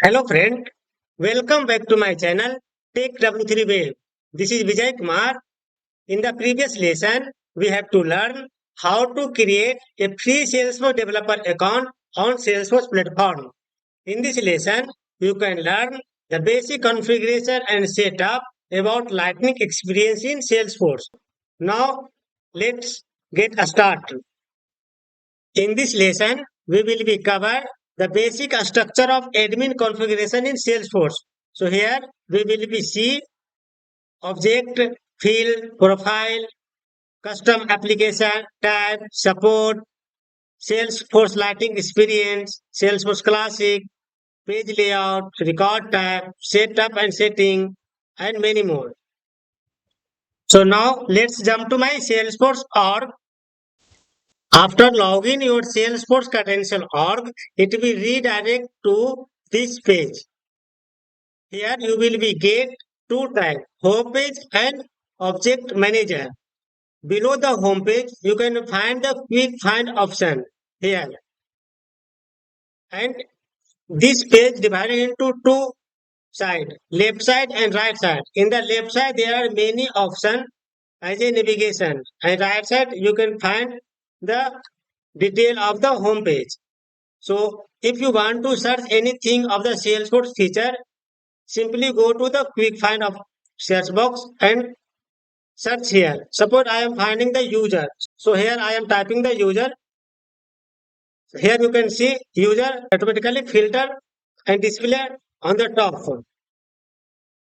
Hello friend, welcome back to my channel Take W3 Wave. This is Vijay Kumar. In the previous lesson, we have to learn how to create a free Salesforce developer account on Salesforce platform. In this lesson, you can learn the basic configuration and setup about Lightning experience in Salesforce. Now, let's get started. In this lesson, we will be cover the basic structure of admin configuration in Salesforce. So here we will be see object, field, profile, custom application, tab, support, Salesforce Lighting Experience, Salesforce Classic, page layout, record tab, setup and setting, and many more. So now let's jump to my Salesforce org. After logging your Salesforce credential org, it will redirect to this page. Here you will be get two tags, home page and object manager. Below the home page, you can find the quick find option here. And this page divided into two sides, left side and right side. In the left side, there are many options as a navigation. And right side, you can find the detail of the home page. So if you want to search anything of the Salesforce feature, simply go to the quick find of search box and search here. Suppose I am finding the user. So here I am typing the user. Here you can see user automatically filter and display on the top.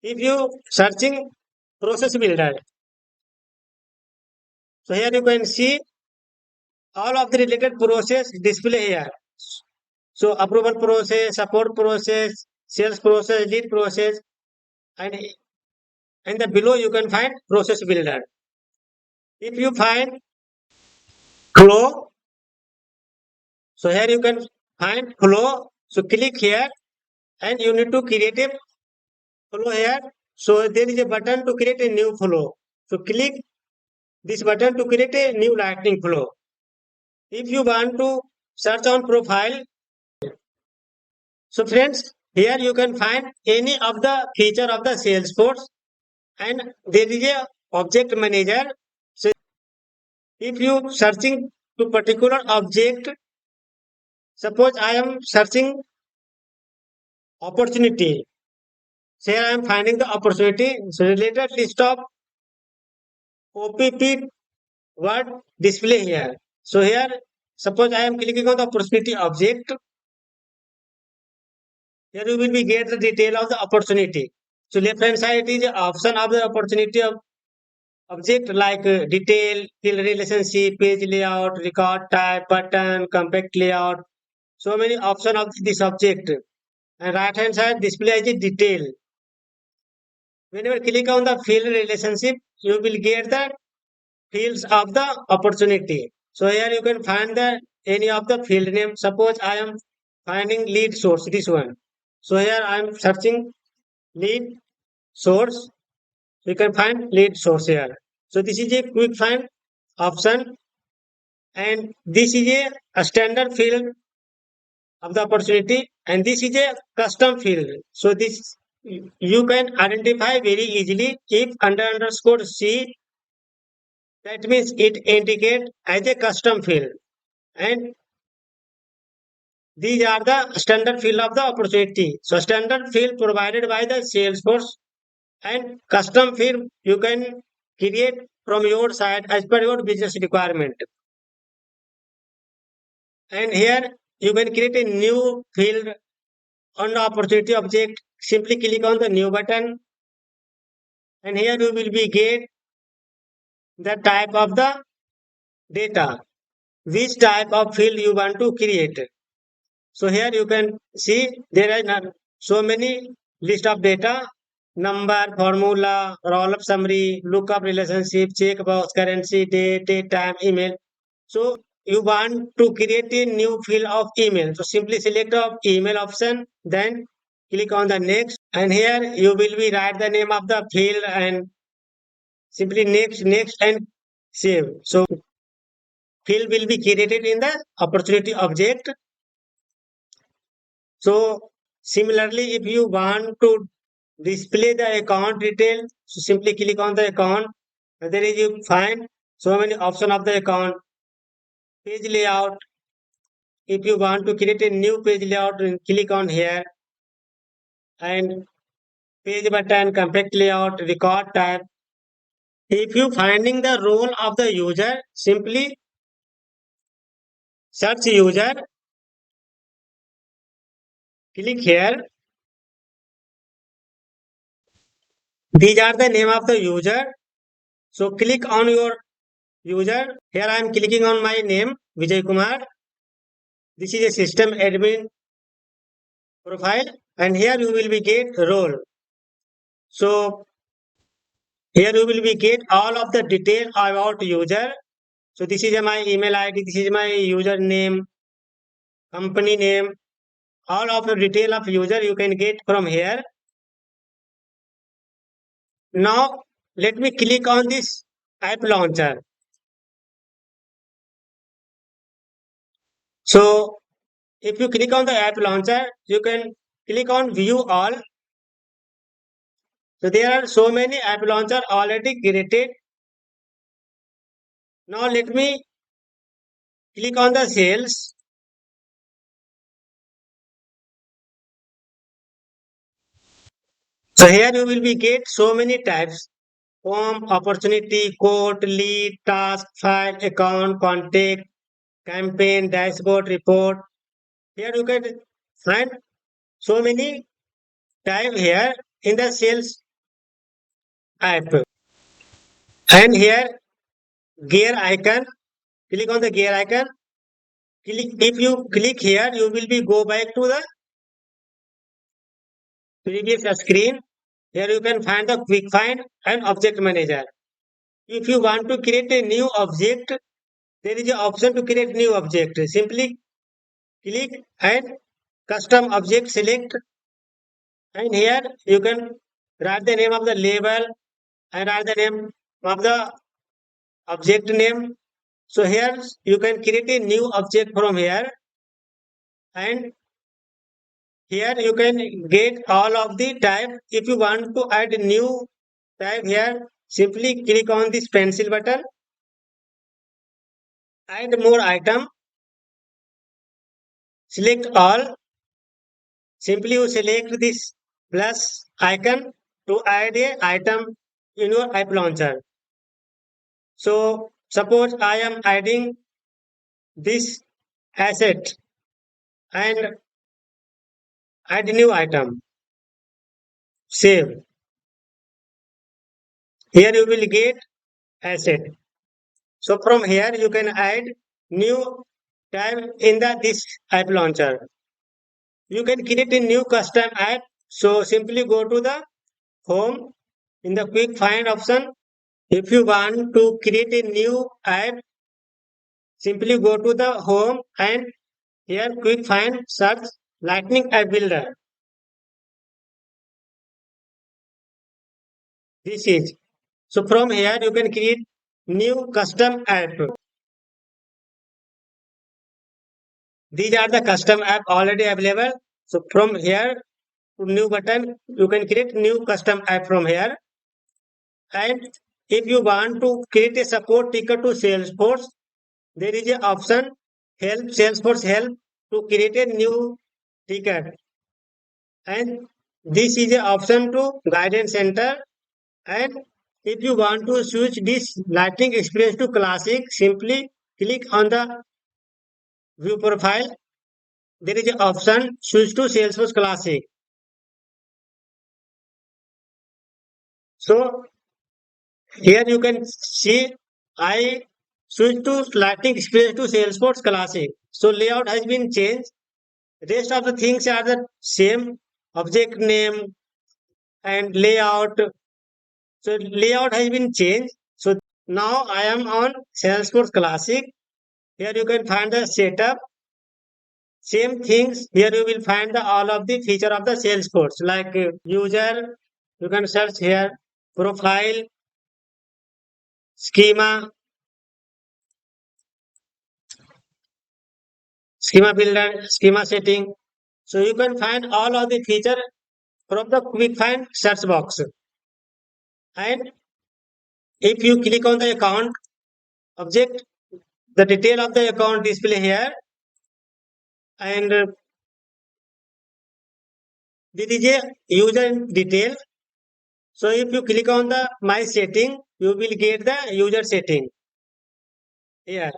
If you searching process builder, so here you can see all of the related process display here. So approval process, support process, sales process, lead process, and the below you can find process builder. If you find flow, so here you can find flow. So click here and you need to create a flow here. So there is a button to create a new flow. So click this button to create a new lightning flow. If you want to search on profile, so friends, here you can find any of the feature of the Salesforce and there is a object manager. So if you searching to particular object, suppose I am searching opportunity. So here I am finding the opportunity. So related list of OPP word display here. So here, suppose I am clicking on the opportunity object. Here you will be get the detail of the opportunity. So left hand side is the option of the opportunity of object like detail, field relationship, page layout, record type, button, compact layout. So many option of this object. And right hand side display is the detail. Whenever click on the field relationship, you will get the fields of the opportunity. So here you can find the any of the field name. Suppose I am finding lead source, this one. So here I am searching lead source. You can find lead source here. So this is a quick find option and this is a standard field of the opportunity and this is a custom field. So this you can identify very easily if under underscore C, that means it indicate as a custom field and these are the standard field of the opportunity. So standard field provided by the Salesforce and custom field you can create from your side as per your business requirement. And here you can create a new field on the opportunity object. Simply click on the new button and here you will be get the type of the data, which type of field you want to create. So here you can see there are so many list of data, number, formula, roll-up summary, lookup relationship, checkbox, currency, date, time, email. So you want to create a new field of email. So simply select the email option, then click on the next, and here you will be write the name of the field and simply next, and save. So field will be created in the opportunity object. So Similarly, if you want to display the account detail, so simply click on the account. There is you find so many option of the account. Page layout. If you want to create a new page layout, click on here, and page button, compact layout, record type. If you finding the role of the user, simply search user, click here. These are the name of the user. So click on your user. Here I am clicking on my name, Vijay Kumar. This is a system admin profile, and here you will be get role. So here you will be get all of the detail about user. So this is my email ID, this is my username, company name, all of the detail of user you can get from here. Now let me click on this app launcher. So if you click on the app launcher, you can click on view all. So there are so many app launcher already created. Now let me click on the sales. So here you will be get so many types: form, opportunity, quote, lead, task, file, account, contact, campaign, dashboard, report. Here you can find so many type here in the sales app. And here gear icon, click on the gear icon. If you click here, you will be go back to the previous screen. Here you can find the quick find and object manager. If you want to create a new object, there is an option to create new object. Simply click and custom object select, and here you can write the name of the label and write the name of the object name. So here you can create a new object from here, and here you can get all of the type. If you want to add new type here, simply click on this pencil button, add more item, select all. Simply you select this plus icon to add a item in your app launcher. So suppose I am adding this asset and add new item. Save. Here you will get asset. So from here you can add new tab in the this app launcher. You can create a new custom app. So simply go to the home in the quick find option. If you want to create a new app, simply go to the home and here quick find search Lightning App Builder. This is so from here you can create new custom app. These are the custom app already available. So from here to new button, you can create new custom app from here. And if you want to create a support ticket to Salesforce, there is an option help Salesforce help to create a new ticket. And this is an option to guidance center. And if you want to switch this Lightning experience to classic, simply click on the view profile. There is an option switch to Salesforce classic. So here you can see I switch to Lightning Experience to Salesforce Classic. So layout has been changed. Rest of the things are the same. Object name and layout. So layout has been changed. So now I am on Salesforce Classic. Here you can find the setup. Same things. Here you will find the all of the feature of the Salesforce like user. You can search here profile, schema, schema builder, schema setting. So you can find all of the feature from the quick find search box. And if you click on the account object, the detail of the account display here, and this is a user detail. So if you click on the my setting, you will get the user setting here.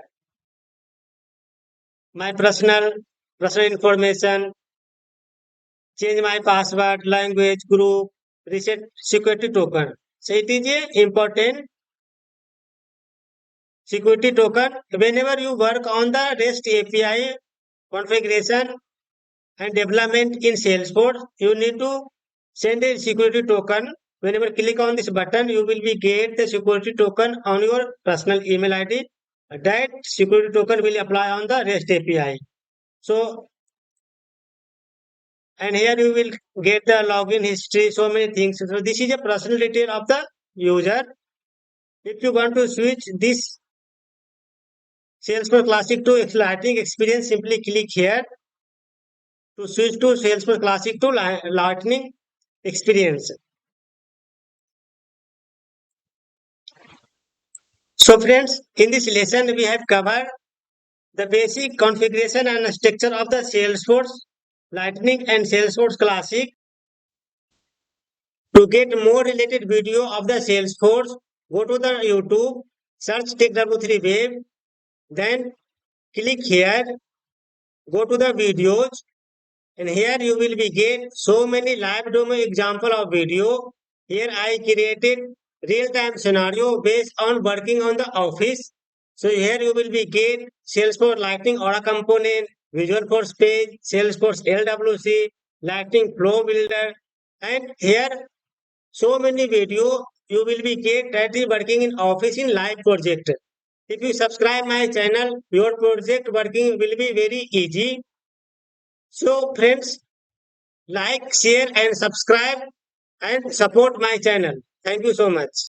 My personal information, change my password, language, group, reset security token. So it is a important security token. Whenever you work on the REST API configuration and development in Salesforce, you need to send a security token. Whenever click on this button, you will be get the security token on your personal email ID. That security token will apply on the REST API. So, and here you will get the login history, so many things. So this is a personal detail of the user. If you want to switch this Salesforce Classic to Lightning experience, simply click here to switch to Salesforce Classic to Lightning experience. So friends, in this lesson we have covered the basic configuration and structure of the Salesforce Lightning and Salesforce Classic. To get more related video of the Salesforce, go to the YouTube, search TechW3 Web, then click here, go to the videos, and here you will be get so many live demo example of video. Here I created real-time scenario based on working on the office. So here you will be get Salesforce Lightning Aura component, Visual Force page, Salesforce LWC, Lightning Flow Builder, and here so many video you will be get that is working in office in live project. If you subscribe my channel, your project working will be very easy. So friends, like, share and subscribe and support my channel. Thank you so much.